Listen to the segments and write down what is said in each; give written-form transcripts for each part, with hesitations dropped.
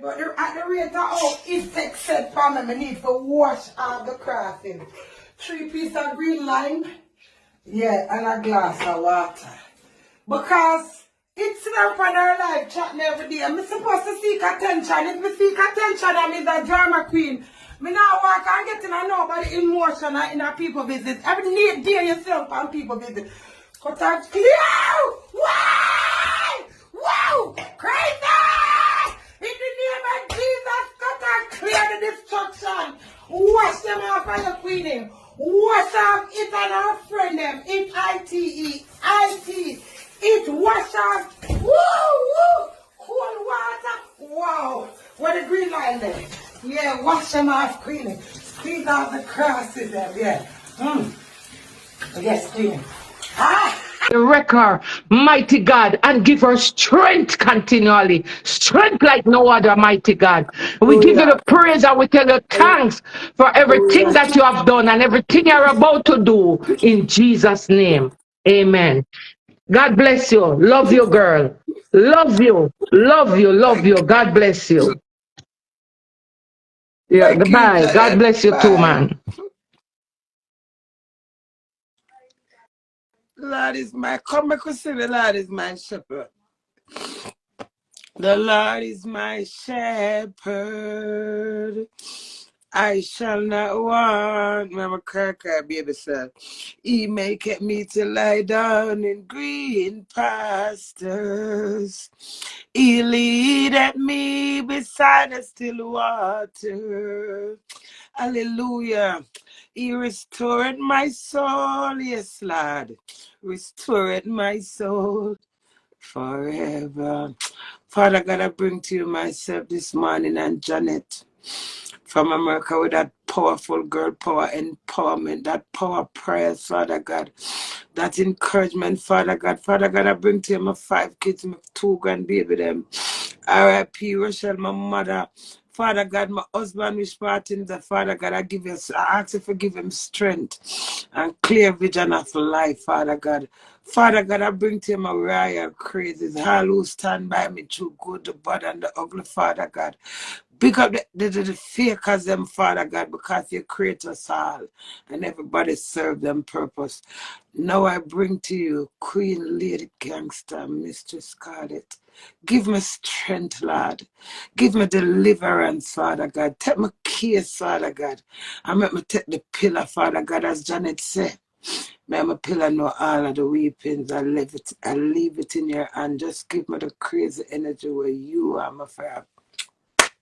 But at the rate of how it said for me, I need to wash off the crossing. 3 pieces of green lime, yeah, and a glass of water. Because it's not for our life chatting every day. I'm supposed to seek attention. If I seek attention, I'm a drama queen. Me now walk and get in a nobody emotion in a people visit. Every day yourself on people visit. Cut out clear! Why? Wow! Crazy! In the name of Jesus, cut out clear the destruction. Wash them off on your queening. Wash off it and our friend them. It it wash off. Woo! Woo! Cold water. Wow. What the green line there? Yeah, wash them off, queening. Squeeze out the crosses there, yeah. Yes, queen. Ah! Wreck her, mighty God, and give her strength continually. Strength like no other, mighty God. We give you the praise and we tell you thanks for everything that you have done and everything you're about to do in Jesus' name. Amen. God bless you. Love you, girl. Love you. Love you. Love you. God bless you. Yeah, goodbye. God bless you too, man. Lord is my, come back and say the Lord is my shepherd. The Lord is my shepherd. I shall not want. Remember, cry, baby, sir. He maketh me to lie down in green pastures. He leadeth me beside the still water. Hallelujah. He restored my soul. Yes, Lord. Restored my soul forever. Father God, I bring to you myself this morning and Janet from America with that powerful girl power empowerment, that power prayers, Father God, that encouragement, Father God. Father God, I bring to you my 5 kids, my 2 grandbaby them. R.I.P. Rochelle, my mother. Father God, my husband which part in the Father God, I ask you to give him strength and clear vision of life, Father God. Father God, I bring to you my royal crazes, all who stand by me through good, the bad, and the ugly, Father God. Pick up the fakers them, Father God, because you create us all and everybody serve them purpose. Now I bring to you Queen Lady Gangster, Mistress Scarlet. Give me strength, Lord. Give me deliverance, Father God. Take my case, Father God. And make me take the pillar, Father God, as Janet said. Make my pillar know all of the weepings. I leave it in your hand. Just give me the crazy energy where you are, my father.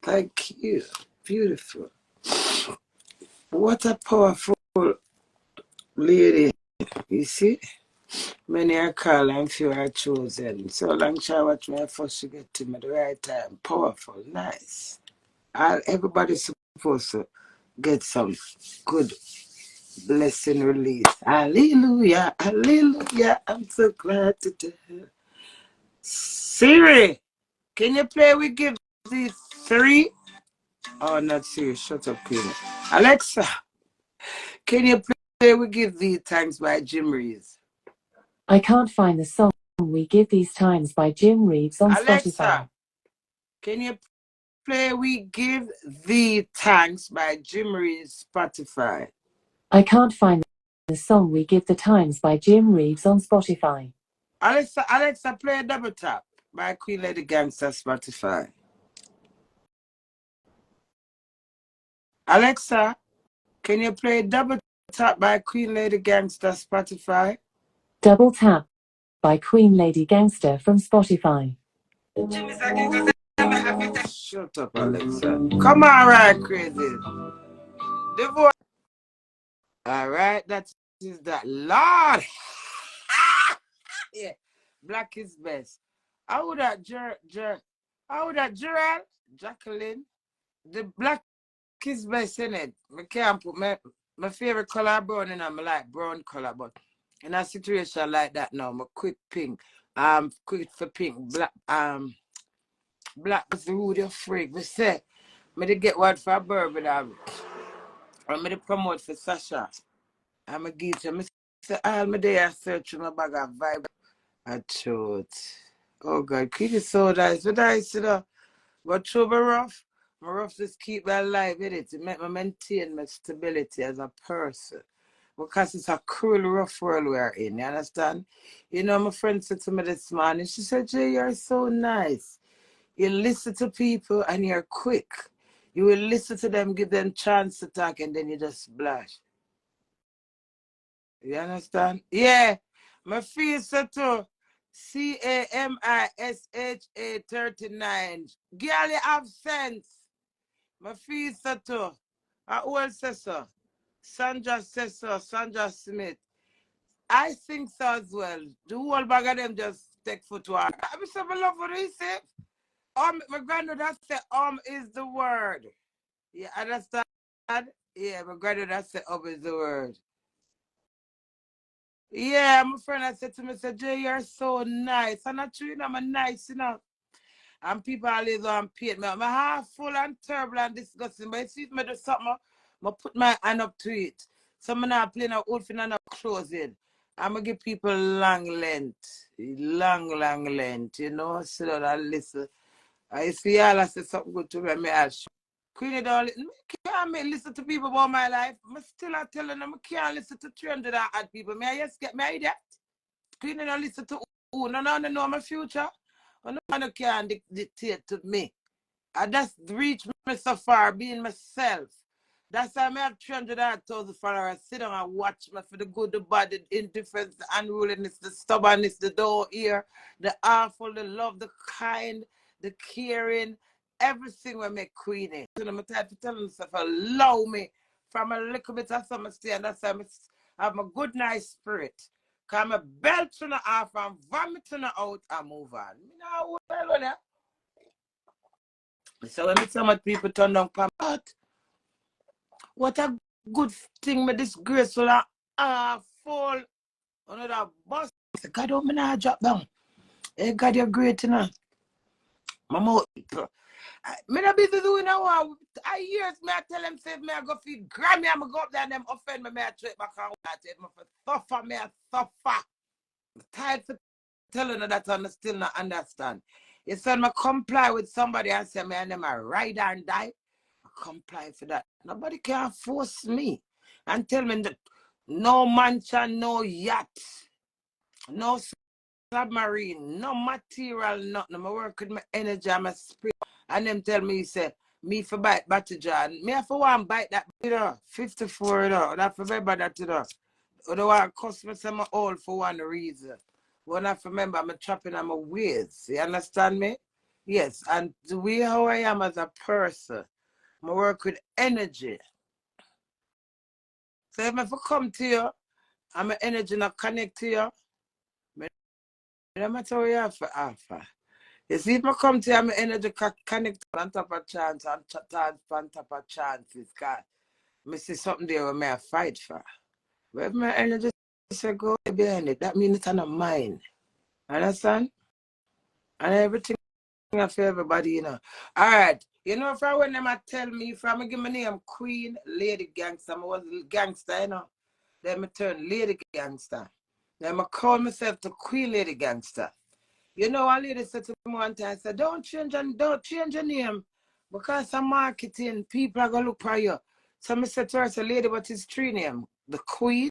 Thank you. Beautiful. What a powerful lady. You see? Many are called and few are chosen. So long as I watch my first to get to me the right time. Powerful. Nice. Everybody's supposed to get some good blessing release. Hallelujah. Hallelujah. I'm so glad to tell. Siri, can you play We Give Thee 3? Oh, not Siri. Shut up, Queen. Alexa, can you play We Give Thee Thanks by Jim Reeves? I can't find the song We Give These Times by Jim Reeves on Alexa, Spotify. can you play We Give Thee Thanks by Jim Reeves Spotify? I can't find the song We Give the Times by Jim Reeves on Spotify. Alexa, play Double Tap by Queen Lady Gangster Spotify. Alexa, can you play Double Tap by Queen Lady Gangster Spotify? Double Tap by Queen Lady Gangster from Spotify. Shut up, Alexa. Come on, right, crazy. Divorce. All right, that is that. Lord. Yeah, black is best. How would that Gerald, Jacqueline? The black is best, in it. I can't put my favorite color brown and I'm like brown color, but in a situation like that now, I'm quick pink. Quick for pink. Black is the rude of freak. Me say, me to get one for Bourbon. I'm to promote for Sasha. I'm a give to me say all my day I search my bag of vibe. I thought, oh God, Queen is so nice. But I said, But through my rough just keep me alive with it. It make me maintain my stability as a person. Because it's a cruel, rough world we're in, you understand? You know, my friend said to me this morning, she said, Jay, you're so nice. You listen to people and you're quick. You will listen to them, give them chance to talk, and then you just blush. You understand? Yeah. My face so too. CAMISHA 39. Girl, you have sense. My face so too. I always say so. Sandra says so. Sandra Smith. I think so as well. The whole bag of them just take foot to her. I so love what he said. My granddaughter said, is the word. You understand? Yeah, my granddaughter said, is the word. Yeah, my friend I said to me, said, Jay, you're so nice. And I true, you know, I'm nice, you know. And people always want paint me. My heart full and terrible and disgusting. But if me do something, I put my hand up to it. So I'm not playing a old thing and not closing. I'm going to give people long length. Long length, you know. Sit down and listen. I see y'all I say something good to me. I'll show. Queenie don't can't listen to people about my life. I'm still telling them I can't listen to 300 odd people. May I just get my idea? Queenie don't listen to who? No know my future. No one can dictate to me. I just reach me so far being myself. That's why I have 300,000 followers. Sit down and watch me for the good, the bad, the indifference, the unruliness, the stubbornness, the door ear, the awful, the love, the kind, the caring, everything will make Queenie. So I'm tired of telling myself, allow me from a little bit of something stay, and that's why I have a good, nice spirit. Because I'm a belt to the half and vomit to the out and move on. You know, well, so when so much people turn down but what a good thing with this graceful and full another bus. God, don't me not drop down. Hey, God, you're great, you know. Mama, me not busy doing now. I years me I tell them say me I go feed Grammy, I'm go up there and them offend me, I trade back and suffer, me I suffer. I'm tired for telling her that I still not understand. You said me comply with somebody and say me and them a ride and die. Comply for that. Nobody can force me and tell me that no mansion, no yacht, no submarine, no material, nothing. I work with my energy and my spirit. And them tell me, say, me for bite batty John. Me have for one bite that, 54, That for remember that, Otherwise, customer say my all for one reason. When I remember, I'm trapping on my ways. You understand me? Yes, and the way how I am as a person, I work with energy. So if I come to you, and my energy not connect to you, no matter what you have for offer. You see, if I come to you, and my energy connect on top of chance, and on top of chances, God, I see something there where I fight for. But if my energy say go behind it, that means it's not mine. Understand? And everything for everybody, you know. All right. You know, if I when them tell me, if I give my name Queen Lady Gangster, I was a gangster, you know. Then I turn Lady Gangster. Then I call myself the Queen Lady Gangster. You know, a lady said to me one time, I said, don't change your name. Because of marketing, people are going to look for you. So I said to her, I said, lady, what is three name? The Queen,